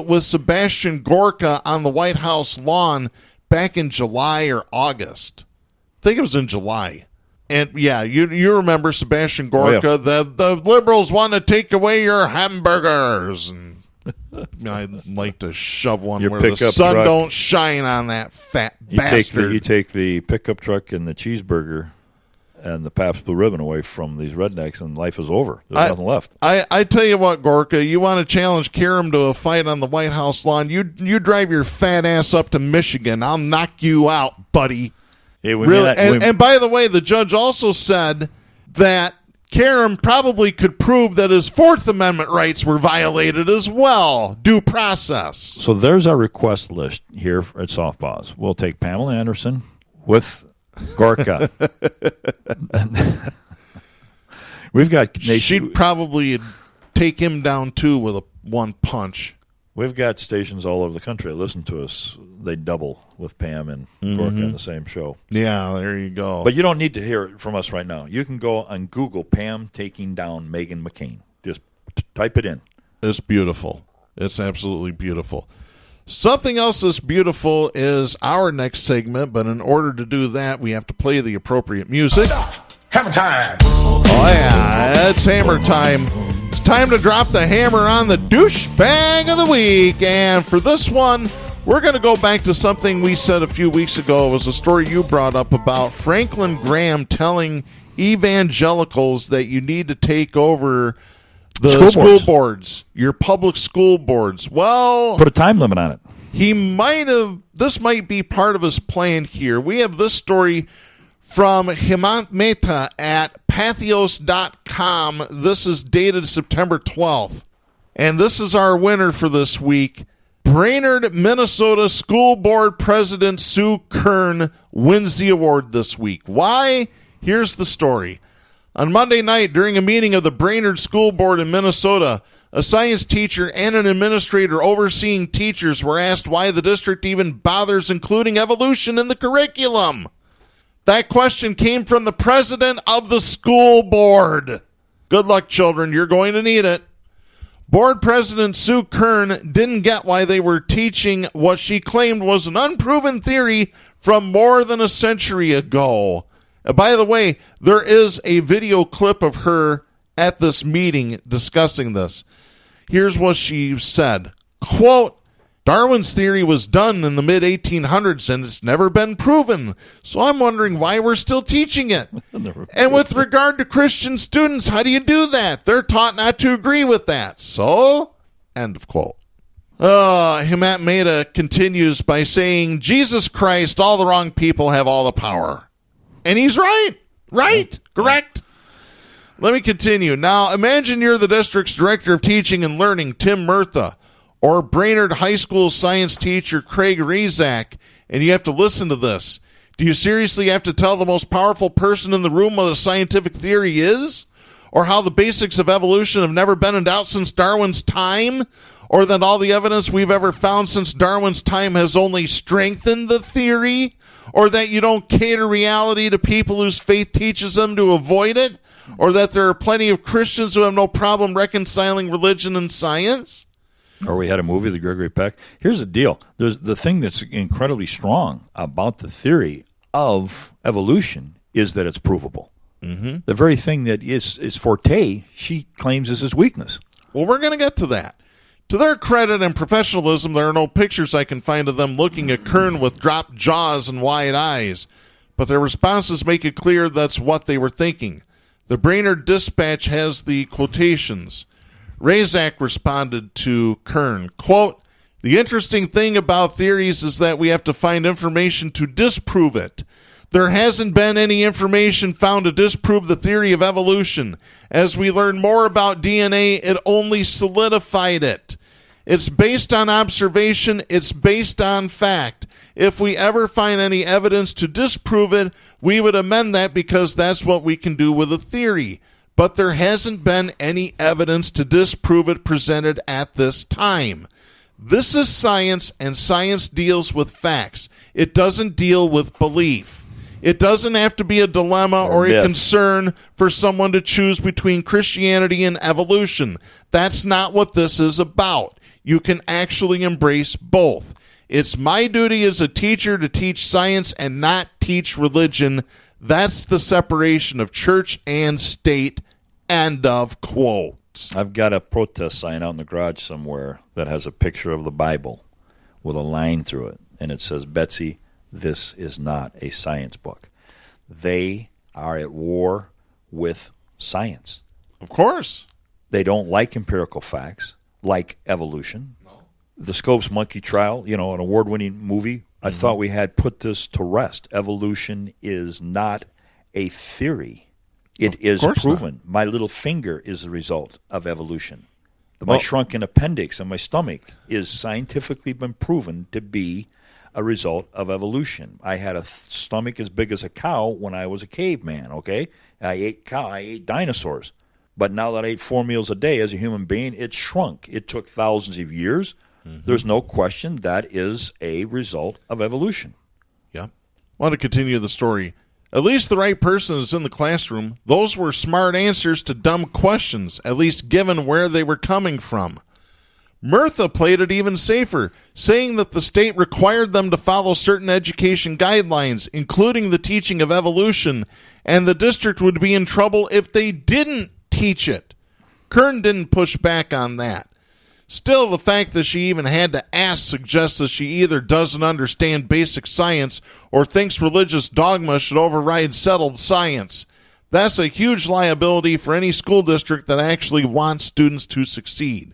with Sebastian Gorka on the White House lawn back in July or August. I think it was in July. And, yeah, you remember Sebastian Gorka. Oh, yeah. The liberals want to take away your hamburgers. And I'd like to shove one Your where the pickup sun truck. don't shine on that fat bastard. You take the pickup truck and the cheeseburger and the Pabst Blue Ribbon away from these rednecks, and life is over. There's nothing left. I tell you what, Gorka, you want to challenge Karem to a fight on the White House lawn, you drive your fat ass up to Michigan. I'll knock you out, buddy. Yeah, Really? And by the way, the judge also said that Karem probably could prove that his Fourth Amendment rights were violated as well. Due process. So there's our request list here at Southpaws. We'll take Pamela Anderson with Gorka. We've got. She'd probably take him down too with one punch. We've got stations all over the country that listen to us. They double with Pam and Gorka in the same show. Yeah, there you go. But you don't need to hear it from us right now. You can go on Google Pam taking down Meghan McCain. Just type it in. It's beautiful. It's absolutely beautiful. Something else that's beautiful is our next segment, but in order to do that, we have to play the appropriate music. Hammer time! Oh, yeah, it's hammer time. It's time to drop the hammer on the douchebag of the week. And for this one, we're going to go back to something we said a few weeks ago. It was a story you brought up about Franklin Graham telling evangelicals that you need to take over the school boards, your public school boards. Well, put a time limit on it. He might have, this might be part of his plan here. We have this story from Hemant Mehta at Pathos.com. This is dated September 12th. And this is our winner for this week. Brainerd, Minnesota School Board President Sue Kern wins the award this week. Why? Here's the story. On Monday night, during a meeting of the Brainerd School Board in Minnesota, a science teacher and an administrator overseeing teachers were asked why the district even bothers including evolution in the curriculum. That question came from the president of the school board. Good luck, children. You're going to need it. Board President Sue Kern didn't get why they were teaching what she claimed was an unproven theory from more than a century ago. By the way, there is a video clip of her at this meeting discussing this. Here's what she said. Quote, Darwin's theory was done in the mid-1800s and it's never been proven. So I'm wondering why we're still teaching it. And with regard to Christian students, how do you do that? They're taught not to agree with that. So, end of quote. Hemant Mehta continues by saying, Jesus Christ, all the wrong people have all the power. And he's right. Right. Correct. Let me continue. Now, imagine you're the district's director of teaching and learning, Tim Murtha, or Brainerd High School science teacher Craig Rezak, and you have to listen to this. Do you seriously have to tell the most powerful person in the room what a scientific theory is? Or how the basics of evolution have never been in doubt since Darwin's time? Or that all the evidence we've ever found since Darwin's time has only strengthened the theory? Or that you don't cater reality to people whose faith teaches them to avoid it? Or that there are plenty of Christians who have no problem reconciling religion and science? Or we had a movie, The Gregory Peck. Here's the deal. There's the thing that's incredibly strong about the theory of evolution is that it's provable. Mm-hmm. The very thing that is forte, she claims is his weakness. Well, we're going to get to that. To their credit and professionalism, there are no pictures I can find of them looking at Kern with dropped jaws and wide eyes. But their responses make it clear that's what they were thinking. The Brainerd Dispatch has the quotations. Rezak responded to Kern, quote, the interesting thing about theories is that we have to find information to disprove it. There hasn't been any information found to disprove the theory of evolution. As we learn more about DNA, it only solidified it. It's based on observation. It's based on fact. If we ever find any evidence to disprove it, we would amend that because that's what we can do with a theory. But there hasn't been any evidence to disprove it presented at this time. This is science, and science deals with facts. It doesn't deal with belief. It doesn't have to be a dilemma or a concern for someone to choose between Christianity and evolution. That's not what this is about. you can actually embrace both. It's my duty as a teacher to teach science and not teach religion. That's the separation of church and state." End of quote. I've got a protest sign out in the garage somewhere that has a picture of the Bible with a line through it, and it says, "Betsy, this is not a science book." They are at war with science. Of course. They don't like empirical facts, like evolution. No. The Scopes Monkey Trial, an award-winning movie, I thought we had put this to rest. Evolution is not a theory. It is proven. Not. My little finger is the result of evolution. My shrunken appendix in my stomach is scientifically been proven to be a result of evolution. I had a stomach as big as a cow when I was a caveman, okay? I ate dinosaurs. But now that I ate 4 meals a day as a human being, it shrunk. It took thousands of years. Mm-hmm. There's no question that is a result of evolution. Yeah. I want to continue the story. At least the right person is in the classroom. Those were smart answers to dumb questions, at least given where they were coming from. Mirtha played it even safer, saying that the state required them to follow certain education guidelines, including the teaching of evolution, and the district would be in trouble if they didn't teach it. Kern didn't push back on that. Still, the fact that she even had to ask suggests that she either doesn't understand basic science or thinks religious dogma should override settled science. That's a huge liability for any school district that actually wants students to succeed.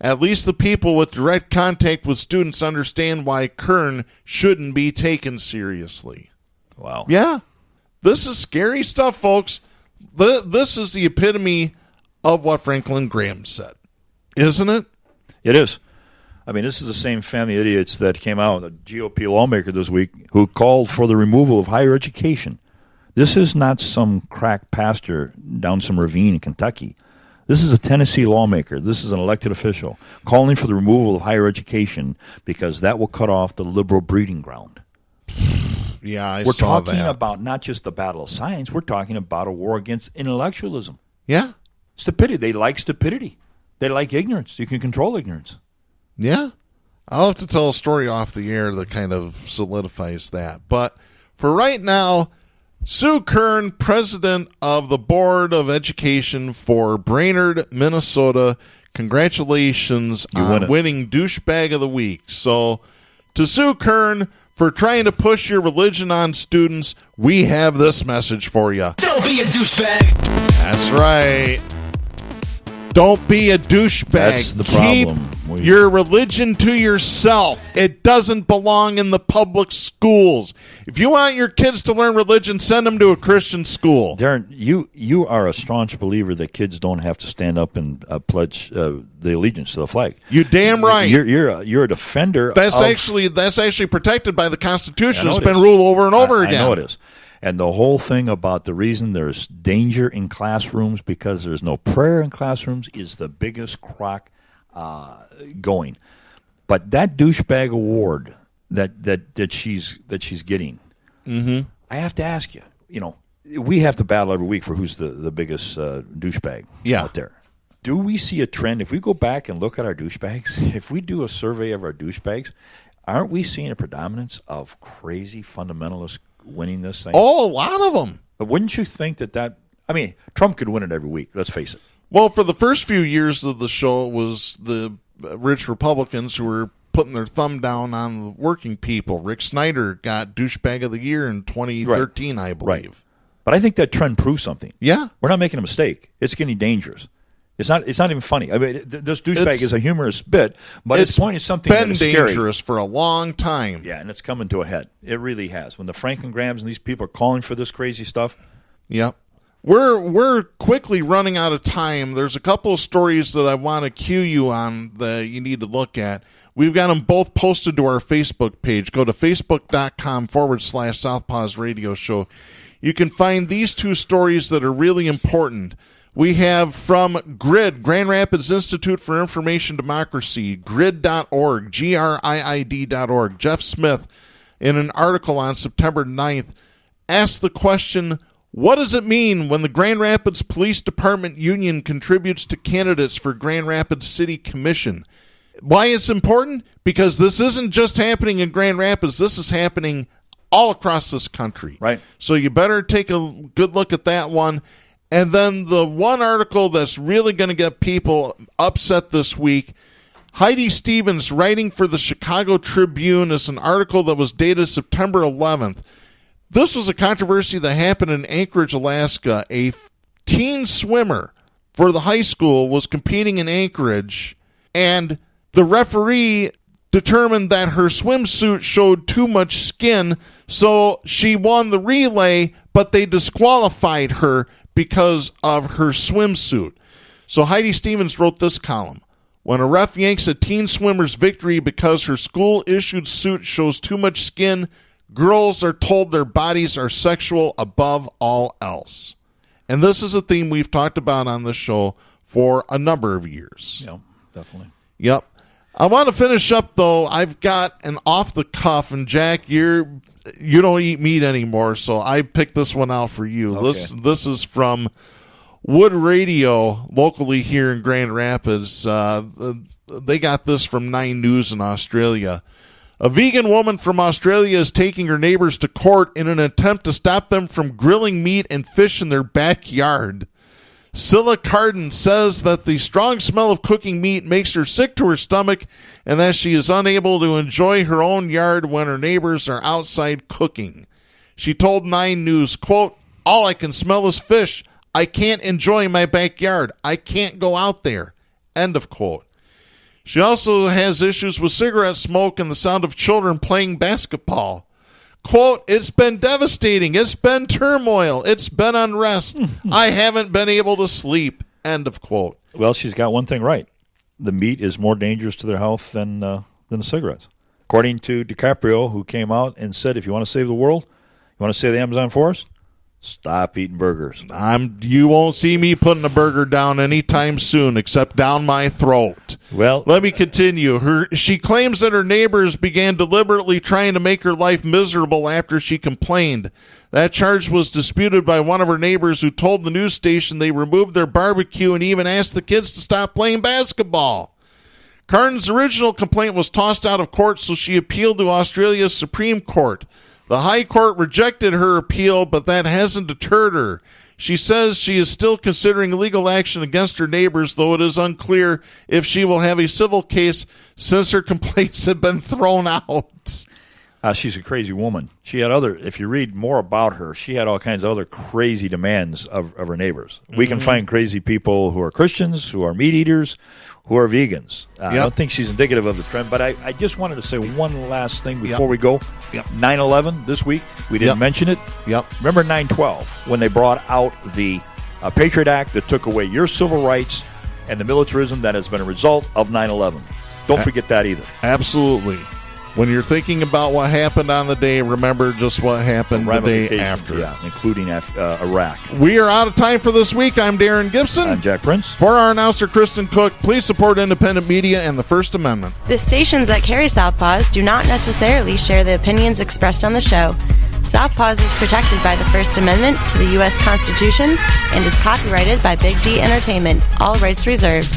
At least the people with direct contact with students understand why Kern shouldn't be taken seriously. Wow. Yeah. This is scary stuff, folks. This is the epitome of what Franklin Graham said, isn't it? It is. I mean, this is the same family of idiots that came out, a GOP lawmaker this week, who called for the removal of higher education. This is not some crack pastor down some ravine in Kentucky. This is a Tennessee lawmaker. This is an elected official calling for the removal of higher education because that will cut off the liberal breeding ground. Yeah, We're talking about not just the battle of science. We're talking about a war against intellectualism. Yeah. Stupidity. They like stupidity. They like ignorance. You can control ignorance. Yeah. I'll have to tell a story off the air that kind of solidifies that. But for right now, Sue Kern, president of the Board of Education for Brainerd, Minnesota, congratulations on winning Douchebag of the Week. So to Sue Kern, for trying to push your religion on students, we have this message for you. Don't be a douchebag. That's right. Don't be a douchebag. That's the problem. Keep your religion to yourself. It doesn't belong in the public schools. If you want your kids to learn religion, send them to a Christian school. Darren, you are a staunch believer that kids don't have to stand up and pledge the allegiance to the flag. You damn right. You're a defender. That's actually protected by the Constitution. It's been ruled over and over again. I know it is. And the whole thing about the reason there's danger in classrooms because there's no prayer in classrooms is the biggest crock going. But that douchebag award that she's getting, mm-hmm. I have to ask you. We have to battle every week for who's the biggest douchebag out there. Do we see a trend? If we go back and look at our douchebags, if we do a survey of our douchebags, aren't we seeing a predominance of crazy fundamentalists winning this thing? Oh, a lot of them. But wouldn't you think that I mean, Trump could win it every week, let's face it. Well, for the first few years of the show, it was the rich Republicans who were putting their thumb down on the working people. Rick Snyder got Douchebag of the Year in 2013, I believe. Right. But I think that trend proves something. Yeah. We're not making a mistake. It's getting dangerous. It's not even funny. I mean, this douchebag is a humorous bit, but its point is something that is scary. It's been dangerous for a long time. Yeah, and it's coming to a head. It really has. When the Franklin Grahams and these people are calling for this crazy stuff. Yep. We're quickly running out of time. There's a couple of stories that I want to cue you on that you need to look at. We've got them both posted to our Facebook page. Go to facebook.com/Southpaws Radio Show. You can find these two stories that are really important. We have from GRID, Grand Rapids Institute for Information Democracy, grid.org, GRIID.org. Jeff Smith, in an article on September 9th, asked the question, what does it mean when the Grand Rapids Police Department Union contributes to candidates for Grand Rapids City Commission? Why it's important? Because this isn't just happening in Grand Rapids. This is happening all across this country. Right. So you better take a good look at that one. And then the one article that's really going to get people upset this week, Heidi Stevens, writing for the Chicago Tribune, is an article that was dated September 11th. This was a controversy that happened in Anchorage, Alaska. A teen swimmer for the high school was competing in Anchorage, and the referee determined that her swimsuit showed too much skin, so she won the relay, but they disqualified her because of her swimsuit. So Heidi Stevens wrote this column. When a ref yanks a teen swimmer's victory because her school-issued suit shows too much skin, girls are told their bodies are sexual above all else. And this is a theme we've talked about on the show for a number of years. Yeah, definitely. Yep. I want to finish up, though. I've got an off-the-cuff, and Jack, you don't eat meat anymore, so I picked this one out for you. Okay. This is from Wood Radio, locally here in Grand Rapids. They got this from 9 News in Australia. A vegan woman from Australia is taking her neighbors to court in an attempt to stop them from grilling meat and fish in their backyard. Scylla Carden says that the strong smell of cooking meat makes her sick to her stomach and that she is unable to enjoy her own yard when her neighbors are outside cooking. She told 9 News, quote, "All I can smell is fish. I can't enjoy my backyard. I can't go out there." End of quote. She also has issues with cigarette smoke and the sound of children playing basketball. Quote, "It's been devastating. It's been turmoil. It's been unrest. I haven't been able to sleep." End of quote. Well, she's got one thing right. The meat is more dangerous to their health than the cigarettes. According to DiCaprio, who came out and said, if you want to save the world, you want to save the Amazon forest, stop eating burgers. You won't see me putting a burger down anytime soon, except down my throat. Well, let me continue. She claims that her neighbors began deliberately trying to make her life miserable after she complained. That charge was disputed by one of her neighbors who told the news station they removed their barbecue and even asked the kids to stop playing basketball. Carden's original complaint was tossed out of court, so she appealed to Australia's Supreme Court. The High Court rejected her appeal, but that hasn't deterred her. She says she is still considering legal action against her neighbors, though it is unclear if she will have a civil case since her complaints have been thrown out. She's a crazy woman. She had if you read more about her, she had all kinds of other crazy demands of her neighbors. We can find crazy people who are Christians, who are meat eaters, who are vegans. I don't think she's indicative of the trend, but I just wanted to say one last thing before we go. 9/11 this week, we didn't mention it. Remember 9/12 when they brought out the Patriot Act that took away your civil rights and the militarism that has been a result of 9/11. Don't forget that either. Absolutely. When you're thinking about what happened on the day, remember just what happened the day after. Yeah, including Iraq. We are out of time for this week. I'm Darren Gibson. I'm Jack Prince. For our announcer, Kristen Cook, please support independent media and the First Amendment. The stations that carry Southpaws do not necessarily share the opinions expressed on the show. Southpaws is protected by the First Amendment to the U.S. Constitution and is copyrighted by Big D Entertainment. All rights reserved.